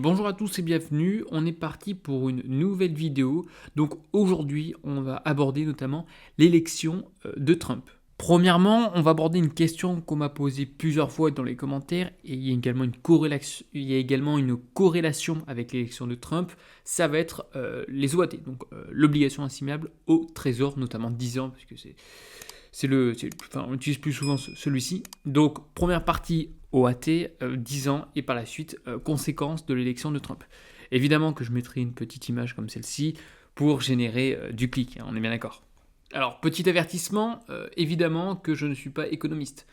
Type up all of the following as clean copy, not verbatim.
Bonjour à tous et bienvenue, on est parti pour une nouvelle vidéo. Donc aujourd'hui, on va aborder notamment l'élection de Trump. Premièrement, on va aborder une question qu'on m'a posée plusieurs fois dans les commentaires et il y a également une corrélation avec l'élection de Trump. Ça va être les OAT, donc l'obligation assimilable au trésor, notamment 10 ans, parce que on utilise plus souvent celui-ci. Donc, première partie OAT, 10 ans, et par la suite, conséquences de l'élection de Trump. Évidemment que je mettrai une petite image comme celle-ci pour générer du clic, hein, on est bien d'accord. Alors, petit avertissement, évidemment que je ne suis pas économiste.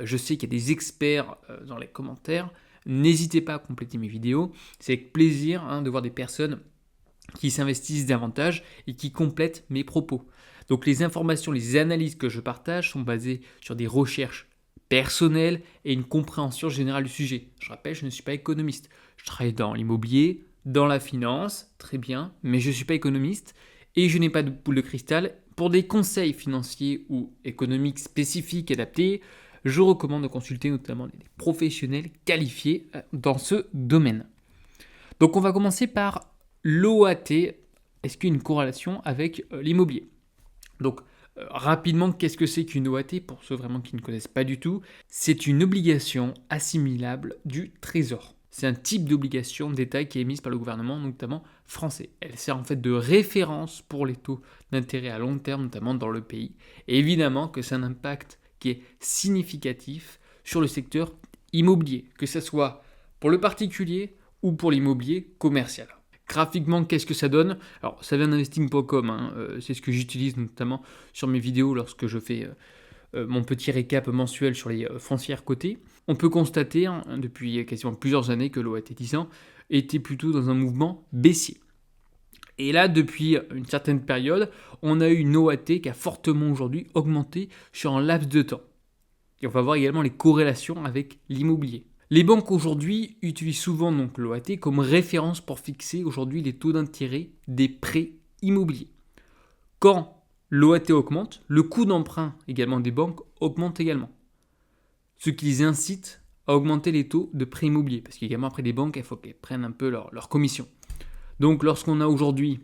Je sais qu'il y a des experts dans les commentaires. N'hésitez pas à compléter mes vidéos. C'est avec plaisir de voir des personnes qui s'investissent davantage et qui complètent mes propos. Donc les informations, les analyses que je partage sont basées sur des recherches personnelles et une compréhension générale du sujet. Je rappelle, je ne suis pas économiste. Je travaille dans l'immobilier, dans la finance, très bien, mais je ne suis pas économiste et je n'ai pas de boule de cristal. Pour des conseils financiers ou économiques spécifiques adaptés, je recommande de consulter notamment des professionnels qualifiés dans ce domaine. Donc on va commencer par l'OAT. Est-ce qu'il y a une corrélation avec l'immobilier? Donc, rapidement, qu'est-ce que c'est qu'une OAT pour ceux vraiment qui ne connaissent pas du tout? C'est une obligation assimilable du Trésor. C'est un type d'obligation d'État qui est émise par le gouvernement, notamment français. Elle sert en fait de référence pour les taux d'intérêt à long terme, notamment dans le pays. Et évidemment que c'est un impact qui est significatif sur le secteur immobilier, que ce soit pour le particulier ou pour l'immobilier commercial. Graphiquement, qu'est-ce que ça donne? Alors, ça vient d'investing.com, c'est ce que j'utilise notamment sur mes vidéos lorsque je fais mon petit récap mensuel sur les foncières cotées. On peut constater depuis quasiment plusieurs années que l'OAT 10 ans était plutôt dans un mouvement baissier. Et là, depuis une certaine période, on a eu une OAT qui a fortement aujourd'hui augmenté sur un laps de temps. Et on va voir également les corrélations avec l'immobilier. Les banques aujourd'hui utilisent souvent donc l'OAT comme référence pour fixer aujourd'hui les taux d'intérêt des prêts immobiliers. Quand l'OAT augmente, le coût d'emprunt également des banques augmente également. Ce qui les incite à augmenter les taux de prêts immobiliers. Parce qu'également après les banques, il faut qu'elles prennent un peu leur commission. Donc lorsqu'on a aujourd'hui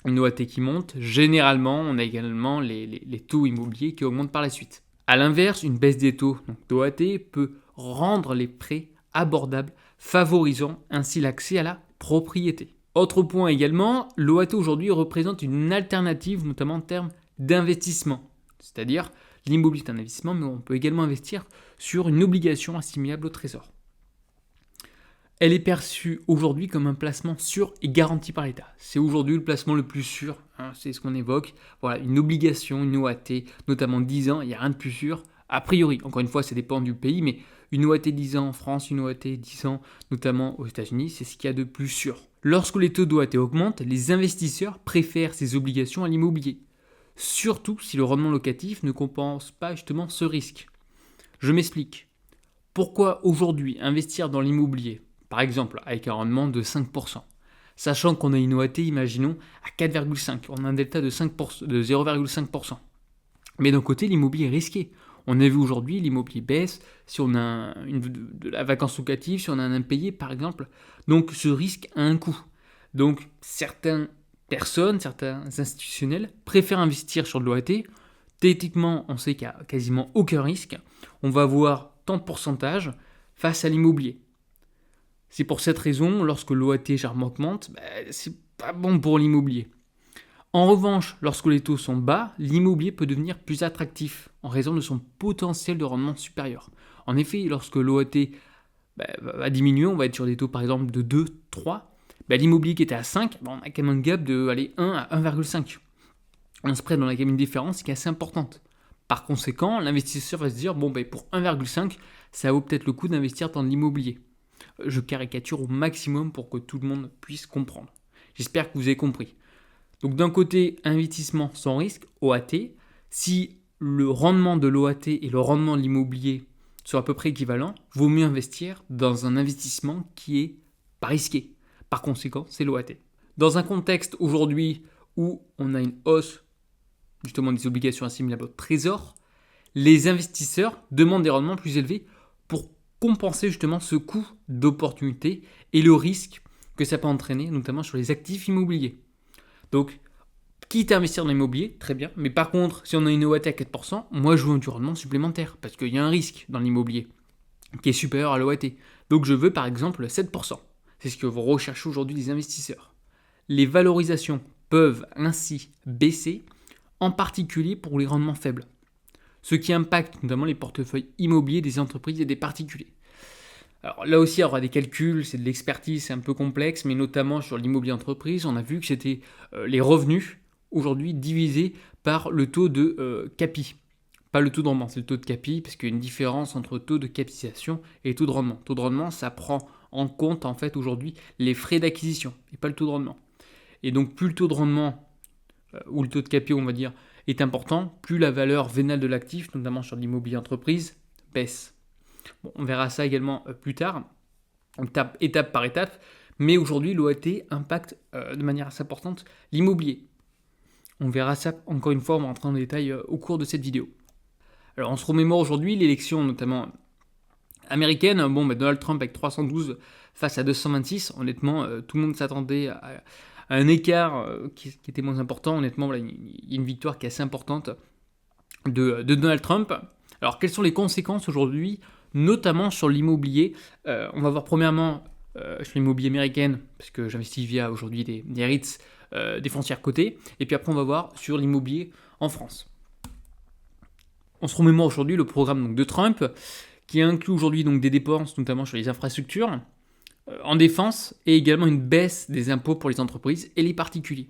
une OAT qui monte, généralement on a également les taux immobiliers qui augmentent par la suite. A l'inverse, une baisse des taux d'OAT peut rendre les prêts abordables, favorisant ainsi l'accès à la propriété. Autre point également, l'OAT aujourd'hui représente une alternative, notamment en termes d'investissement. C'est-à-dire, l'immobilier est un investissement, mais on peut également investir sur une obligation assimilable au trésor. Elle est perçue aujourd'hui comme un placement sûr et garanti par l'État. C'est aujourd'hui le placement le plus sûr, c'est ce qu'on évoque. Voilà, une obligation, une OAT, notamment 10 ans, il n'y a rien de plus sûr. A priori, encore une fois, ça dépend du pays, mais une OAT 10 ans en France, une OAT 10 ans notamment aux États-Unis, c'est ce qu'il y a de plus sûr. Lorsque les taux d'OAT augmentent, les investisseurs préfèrent ces obligations à l'immobilier. Surtout si le rendement locatif ne compense pas justement ce risque. Je m'explique. Pourquoi aujourd'hui investir dans l'immobilier, par exemple avec un rendement de 5%, sachant qu'on a une OAT, imaginons, à 4,5%, on a un delta de 0,5%. Mais d'un côté, l'immobilier est risqué. On a vu aujourd'hui, l'immobilier baisse, si on a de la vacance locative, si on a un impayé par exemple. Donc ce risque a un coût. Donc certaines personnes, certains institutionnels préfèrent investir sur de l'OAT. Théoriquement, on sait qu'il n'y a quasiment aucun risque. On va avoir tant de pourcentage face à l'immobilier. C'est pour cette raison, lorsque l'OAT augmente, c'est pas bon pour l'immobilier. En revanche, lorsque les taux sont bas, l'immobilier peut devenir plus attractif en raison de son potentiel de rendement supérieur. En effet, lorsque l'OAT va diminuer, on va être sur des taux par exemple de 2, 3, l'immobilier qui était à 5, on a quand même un gap de 1 à 1,5. Un spread dans la gamme, une différence qui est assez importante. Par conséquent, l'investisseur va se dire, pour 1,5, ça vaut peut-être le coup d'investir dans de l'immobilier. Je caricature au maximum pour que tout le monde puisse comprendre. J'espère que vous avez compris. Donc d'un côté, investissement sans risque, OAT. Si le rendement de l'OAT et le rendement de l'immobilier sont à peu près équivalents, vaut mieux investir dans un investissement qui est pas risqué. Par conséquent, c'est l'OAT. Dans un contexte aujourd'hui où on a une hausse justement des obligations assimilables au trésor, les investisseurs demandent des rendements plus élevés pour compenser justement ce coût d'opportunité et le risque que ça peut entraîner, notamment sur les actifs immobiliers. Donc, quitte à investir dans l'immobilier, très bien, mais par contre, si on a une OAT à 4%, moi je veux du rendement supplémentaire, parce qu'il y a un risque dans l'immobilier qui est supérieur à l'OAT. Donc je veux par exemple 7%. C'est ce que vous recherchez aujourd'hui les investisseurs. Les valorisations peuvent ainsi baisser, en particulier pour les rendements faibles, ce qui impacte notamment les portefeuilles immobiliers des entreprises et des particuliers. Alors là aussi, il y aura des calculs, c'est de l'expertise, c'est un peu complexe, mais notamment sur l'immobilier entreprise, on a vu que c'était les revenus aujourd'hui divisés par le taux de CAPI. Pas le taux de rendement, c'est le taux de CAPI, parce qu'il y a une différence entre taux de capitalisation et taux de rendement. Taux de rendement, ça prend en compte en fait aujourd'hui les frais d'acquisition, et pas le taux de rendement. Et donc plus le taux de rendement, ou le taux de CAPI on va dire, est important, plus la valeur vénale de l'actif, notamment sur l'immobilier entreprise, baisse. Bon, on verra ça également plus tard, étape par étape, mais aujourd'hui l'OAT impacte de manière assez importante l'immobilier. On verra ça encore une fois, on va rentrer en détail au cours de cette vidéo. Alors on se remémore aujourd'hui l'élection notamment américaine. Donald Trump avec 312 face à 226, honnêtement, tout le monde s'attendait à un écart qui était moins important. Honnêtement, voilà, il y a une victoire qui est assez importante de Donald Trump. Alors quelles sont les conséquences aujourd'hui, notamment sur l'immobilier? On va voir premièrement sur l'immobilier américaine, parce que j'investis via aujourd'hui des REITs, des foncières cotées, et puis après on va voir sur l'immobilier en France. On se remémore aujourd'hui le programme donc, de Trump, qui inclut aujourd'hui donc, des dépenses, notamment sur les infrastructures, en défense, et également une baisse des impôts pour les entreprises et les particuliers,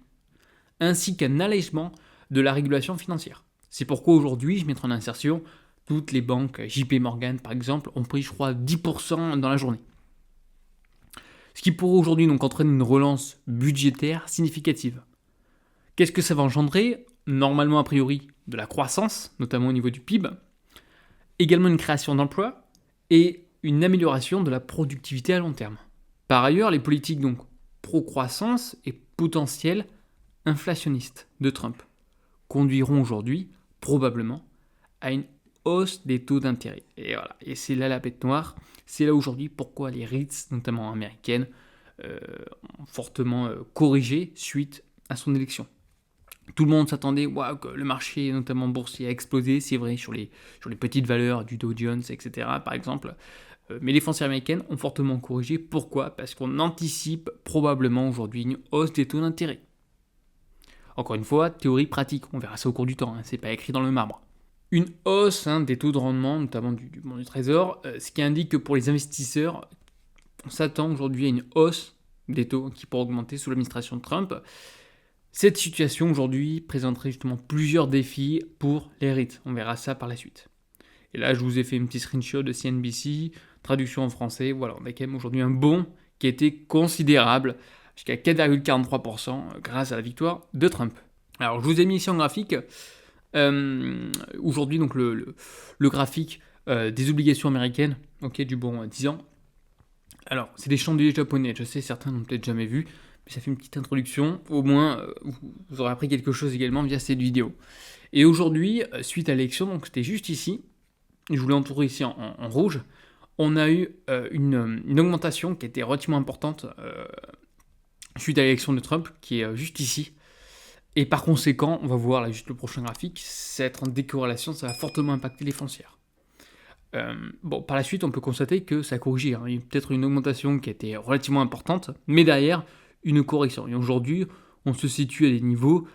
ainsi qu'un allègement de la régulation financière. C'est pourquoi aujourd'hui, je mettrai en insertion, toutes les banques, JP Morgan par exemple, ont pris, je crois, 10% dans la journée. Ce qui pourrait aujourd'hui donc entraîner une relance budgétaire significative. Qu'est-ce que ça va engendrer? Normalement, a priori, de la croissance, notamment au niveau du PIB, également une création d'emplois et une amélioration de la productivité à long terme. Par ailleurs, les politiques donc pro-croissance et potentielles inflationnistes de Trump conduiront aujourd'hui probablement à une hausse des taux d'intérêt. Et voilà, et c'est là la bête noire. C'est là aujourd'hui pourquoi les REITs, notamment américaines, ont fortement corrigé suite à son élection. Tout le monde s'attendait que le marché, notamment boursier, a explosé, c'est vrai, sur les petites valeurs du Dow Jones, etc., par exemple. Mais les foncières américaines ont fortement corrigé. Pourquoi? Parce qu'on anticipe probablement aujourd'hui une hausse des taux d'intérêt. Encore une fois, théorie pratique, on verra ça au cours du temps, c'est pas écrit dans le marbre. Une hausse des taux de rendement, notamment du Trésor, ce qui indique que pour les investisseurs, on s'attend aujourd'hui à une hausse des taux qui pourrait augmenter sous l'administration de Trump. Cette situation aujourd'hui présenterait justement plusieurs défis pour les REIT. On verra ça par la suite. Et là, je vous ai fait une petite screenshot de CNBC, traduction en français. Voilà, on a quand même aujourd'hui un bond qui a été considérable, jusqu'à 4,43% grâce à la victoire de Trump. Alors, je vous ai mis ici en graphique, aujourd'hui, donc le graphique des obligations américaines, du bon 10 ans. Alors, c'est des chandeliers japonais, je sais, certains n'ont peut-être jamais vu, mais ça fait une petite introduction, au moins vous aurez appris quelque chose également via cette vidéo. Et aujourd'hui, suite à l'élection, donc c'était juste ici, je vous l'ai entouré ici en rouge, on a eu une augmentation qui était relativement importante suite à l'élection de Trump, qui est juste ici. Et par conséquent, on va voir là juste le prochain graphique, cette décorrélation, ça va fortement impacter les foncières. Par la suite, on peut constater que ça a corrigé. Il y a peut-être une augmentation qui a été relativement importante, mais derrière, une correction. Et aujourd'hui, on se situe à des niveaux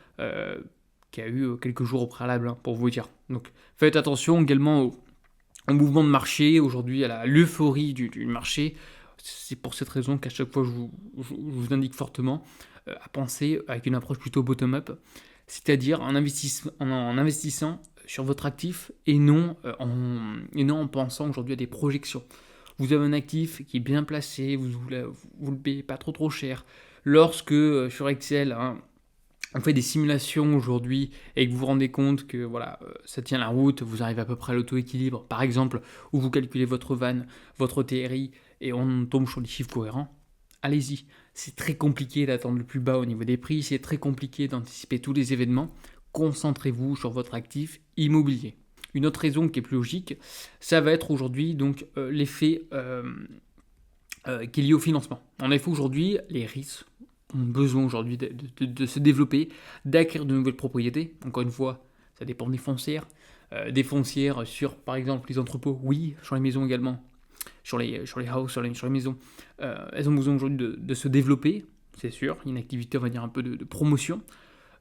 qu'il y a eu quelques jours au préalable, pour vous dire. Donc, faites attention également au mouvement de marché, aujourd'hui à l'euphorie du marché. C'est pour cette raison qu'à chaque fois, je vous indique fortement à penser avec une approche plutôt bottom-up, c'est-à-dire en investissant sur votre actif et non en pensant aujourd'hui à des projections. Vous avez un actif qui est bien placé, vous le payez pas trop cher. Lorsque sur Excel, on fait des simulations aujourd'hui et que vous vous rendez compte que ça tient la route, vous arrivez à peu près à l'auto-équilibre, par exemple, où vous calculez votre VAN, votre TRI, et on tombe sur des chiffres cohérents, allez-y. C'est très compliqué d'attendre le plus bas au niveau des prix, c'est très compliqué d'anticiper tous les événements. Concentrez-vous sur votre actif immobilier. Une autre raison qui est plus logique, ça va être aujourd'hui donc l'effet qui est lié au financement. En effet, aujourd'hui, les REITs ont besoin aujourd'hui de se développer, d'acquérir de nouvelles propriétés. Encore une fois, ça dépend des foncières. Des foncières sur, par exemple, les entrepôts, oui, sur les maisons également, sur les houses, sur les maisons. Elles ont besoin aujourd'hui de se développer, c'est sûr. Il y a une activité, on va dire, un peu de promotion.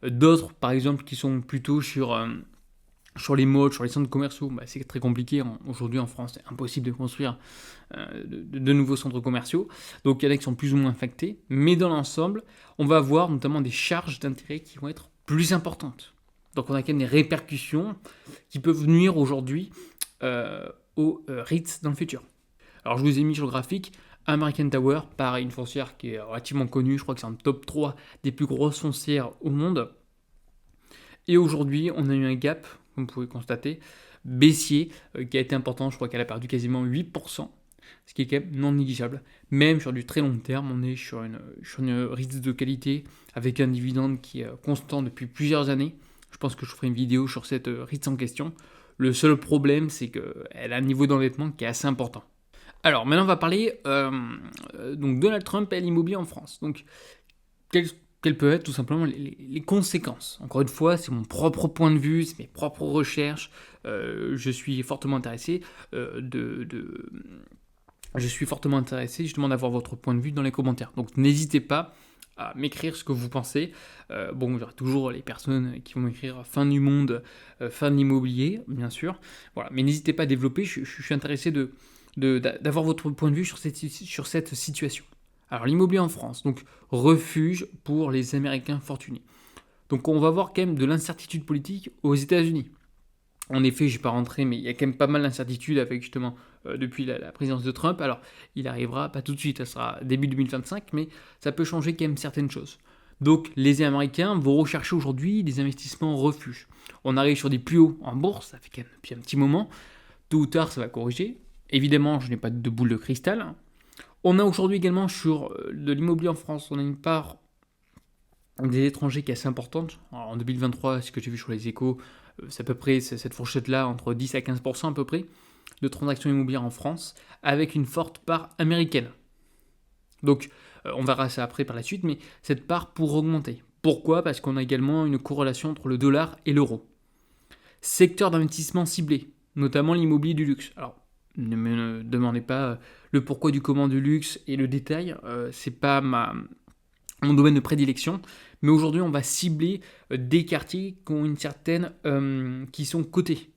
D'autres, par exemple, qui sont plutôt sur les malls, sur les centres commerciaux, c'est très compliqué. Aujourd'hui en France, c'est impossible de construire de nouveaux centres commerciaux. Donc il y en a qui sont plus ou moins affectés. Mais dans l'ensemble, on va avoir notamment des charges d'intérêt qui vont être plus importantes. Donc on a quand même des répercussions qui peuvent nuire aujourd'hui aux REITs dans le futur. Alors je vous ai mis sur le graphique American Tower, pareil, une foncière qui est relativement connue. Je crois que c'est un top 3 des plus grosses foncières au monde. Et aujourd'hui, on a eu un gap, comme vous pouvez constater, baissier, qui a été important. Je crois qu'elle a perdu quasiment 8%, ce qui est quand même non négligeable. Même sur du très long terme, on est sur une REIT de qualité, avec un dividende qui est constant depuis plusieurs années. Je pense que je ferai une vidéo sur cette REIT en question. Le seul problème, c'est qu'elle a un niveau d'endettement qui est assez important. Alors, maintenant, on va parler donc Donald Trump et l'immobilier en France. Donc, quelles peuvent être tout simplement les conséquences. Encore une fois, c'est mon propre point de vue, c'est mes propres recherches. Je suis fortement intéressé je suis fortement intéressé justement d'avoir votre point de vue dans les commentaires. Donc n'hésitez pas à m'écrire ce que vous pensez. Il y aura toujours les personnes qui vont m'écrire fin du monde, fin de l'immobilier, bien sûr. Voilà, mais n'hésitez pas à développer. Je suis intéressé d'avoir votre point de vue sur cette situation. Alors l'immobilier en France, donc refuge pour les Américains fortunés. Donc on va voir quand même de l'incertitude politique aux États-Unis. En effet, je ne vais pas rentrer, mais il y a quand même pas mal d'incertitudes avec justement depuis la présidence de Trump. Alors il arrivera pas tout de suite, ça sera début 2025, mais ça peut changer quand même certaines choses. Donc les Américains vont rechercher aujourd'hui des investissements refuges. On arrive sur des plus hauts en bourse, ça fait quand même depuis un petit moment. Tôt ou tard, ça va corriger. Évidemment, je n'ai pas de boule de cristal. On a aujourd'hui également sur de l'immobilier en France, on a une part des étrangers qui est assez importante. Alors, en 2023, ce que j'ai vu sur les échos, c'est à peu près cette fourchette-là, entre 10 à 15% à peu près, de transactions immobilières en France, avec une forte part américaine. Donc, on verra ça après par la suite, mais cette part pourrait augmenter. Pourquoi ? Parce qu'on a également une corrélation entre le dollar et l'euro. Secteur d'investissement ciblé, notamment l'immobilier du luxe. Alors, ne me demandez pas le pourquoi du comment du luxe et le détail, c'est pas mon domaine de prédilection, mais aujourd'hui on va cibler des quartiers qui ont une certaine, qui sont cotés.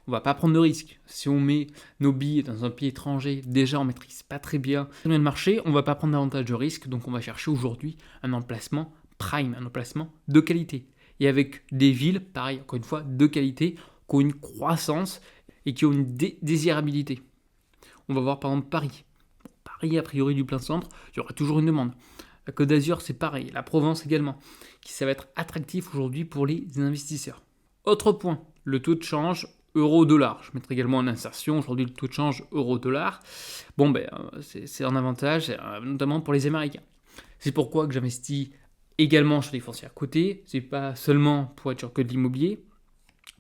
On va pas prendre de risques. Si on met nos billets dans un pays étranger, déjà on maîtrise pas très bien le marché, on va pas prendre davantage de risques, donc on va chercher aujourd'hui un emplacement prime, un emplacement de qualité. Et avec des villes, pareil, encore une fois, de qualité, qui ont une croissance et qui ont une désirabilité. On va voir par exemple Paris. Paris, a priori du plein centre, il y aura toujours une demande. La Côte d'Azur, c'est pareil. La Provence également. Ça va être attractif aujourd'hui pour les investisseurs. Autre point, le taux de change euro-dollar. Je mettrai également en insertion aujourd'hui le taux de change euro-dollar. C'est un avantage, notamment pour les Américains. C'est pourquoi que j'investis également sur les foncières cotées. C'est pas seulement pour être sur que de l'immobilier,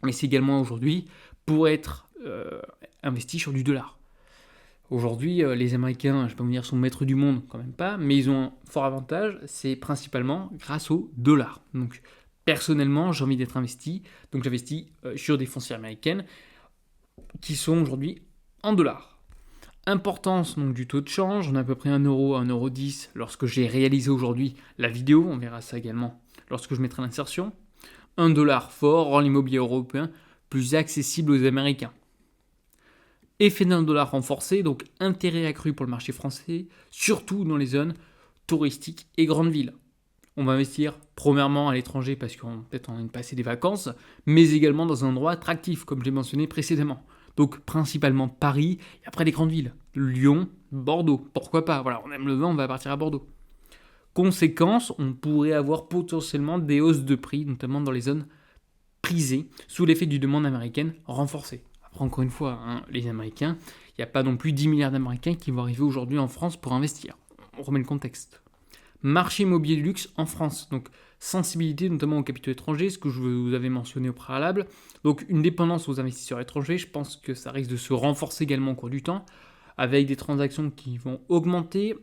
mais c'est également aujourd'hui pour être investi sur du dollar. Aujourd'hui, les Américains, je ne vais pas vous dire, sont maîtres du monde, quand même pas, mais ils ont un fort avantage, c'est principalement grâce au dollar. Donc, personnellement, j'ai envie d'être investi, donc j'investis sur des foncières américaines qui sont aujourd'hui en dollars. Importance donc du taux de change, on a à peu près 1 euro à 1,10 € lorsque j'ai réalisé aujourd'hui la vidéo, on verra ça également lorsque je mettrai l'insertion. 1 dollar fort rend l'immobilier européen plus accessible aux Américains. Effet d'un dollar renforcé, donc intérêt accru pour le marché français, surtout dans les zones touristiques et grandes villes. On va investir premièrement à l'étranger parce qu'on peut-être on a passé des vacances, mais également dans un endroit attractif, comme j'ai mentionné précédemment. Donc principalement Paris, et après les grandes villes, Lyon, Bordeaux, pourquoi pas, voilà, on aime le vin, on va partir à Bordeaux. Conséquence, on pourrait avoir potentiellement des hausses de prix, notamment dans les zones prisées, sous l'effet du demande américaine renforcée. Après, encore une fois, les Américains, il n'y a pas non plus 10 milliards d'Américains qui vont arriver aujourd'hui en France pour investir. On remet le contexte. marché immobilier du luxe en France. Donc, sensibilité notamment aux capitaux étrangers, ce que je vous avais mentionné au préalable. Donc, une dépendance aux investisseurs étrangers, je pense que ça risque de se renforcer également au cours du temps, avec des transactions qui vont augmenter.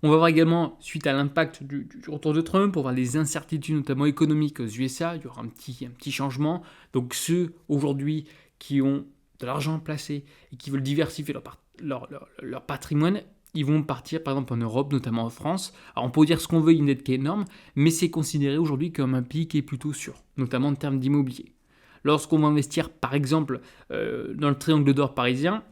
On va voir également, suite à l'impact du retour de Trump, on va voir les incertitudes notamment économiques aux USA, il y aura un petit changement. Donc ceux aujourd'hui qui ont de l'argent placé et qui veulent diversifier leur patrimoine, ils vont partir par exemple en Europe, notamment en France. Alors on peut dire ce qu'on veut, une dette qui est énorme, mais c'est considéré aujourd'hui comme un pays qui est plutôt sûr, notamment en termes d'immobilier. Lorsqu'on va investir par exemple dans le triangle d'or parisien,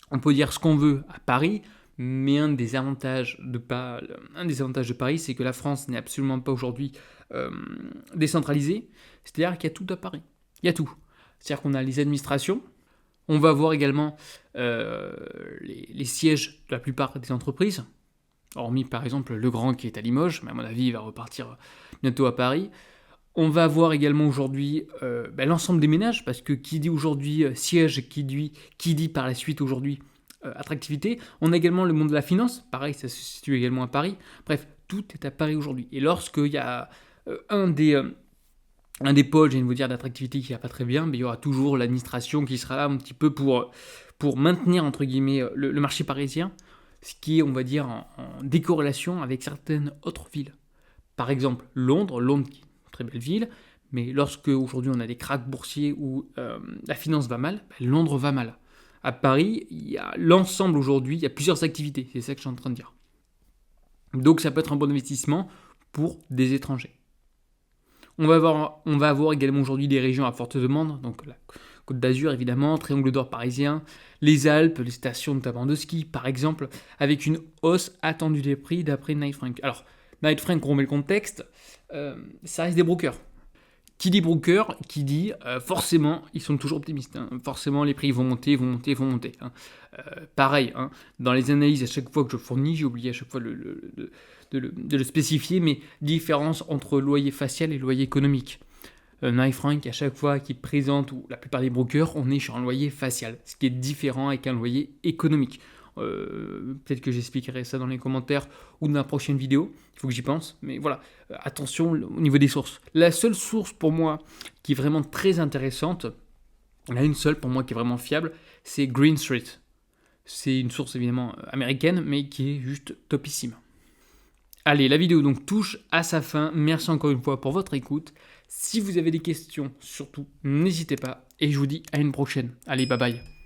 on peut dire ce qu'on veut à Paris, mais un des avantages de Paris, c'est que la France n'est absolument pas aujourd'hui décentralisée. C'est-à-dire qu'il y a tout à Paris. Il y a tout. C'est-à-dire qu'on a les administrations. On va voir également les sièges de la plupart des entreprises, hormis par exemple Legrand qui est à Limoges, mais à mon avis il va repartir bientôt à Paris. On va voir également aujourd'hui l'ensemble des ménages, parce que qui dit aujourd'hui siège, qui dit par la suite aujourd'hui attractivité. On a également le monde de la finance, pareil, ça se situe également à Paris. Bref, tout est à Paris aujourd'hui. Et lorsqu'il y a un des pôles, j'ai envie de vous dire, d'attractivité qui va pas très bien, mais il y aura toujours l'administration qui sera là un petit peu pour maintenir, entre guillemets, le marché parisien, ce qui est, on va dire, en décorrélation avec certaines autres villes. Par exemple, Londres qui est une très belle ville, mais lorsque aujourd'hui on a des cracks boursiers où la finance va mal, Londres va mal. À Paris, il y a l'ensemble aujourd'hui, il y a plusieurs activités, c'est ça que je suis en train de dire. Donc ça peut être un bon investissement pour des étrangers. On va avoir également aujourd'hui des régions à forte demande, donc la Côte d'Azur évidemment, Triangle d'or parisien, les Alpes, les stations notamment de ski par exemple, avec une hausse attendue des prix d'après Knight Frank. Alors, Knight Frank, on remet le contexte, ça reste des brokers. Qui dit broker, qui dit forcément, ils sont toujours optimistes. Hein. Forcément, les prix vont monter. Hein. Pareil, hein, dans les analyses, à chaque fois que je fournis, j'ai oublié à chaque fois de le spécifier, mais différence entre loyer facial et loyer économique. Knight Frank, à chaque fois qu'il présente, ou la plupart des brokers, on est sur un loyer facial, ce qui est différent avec un loyer économique. Peut-être que j'expliquerai ça dans les commentaires ou dans la prochaine vidéo, il faut que j'y pense, mais voilà, attention au niveau des sources. La seule source pour moi qui est vraiment très intéressante, il y en a une seule pour moi qui est vraiment fiable, c'est Green Street. C'est une source évidemment américaine, mais qui est juste topissime. Allez, la vidéo donc touche à sa fin, merci encore une fois pour votre écoute. Si vous avez des questions, surtout n'hésitez pas, et je vous dis à une prochaine. Allez, bye bye.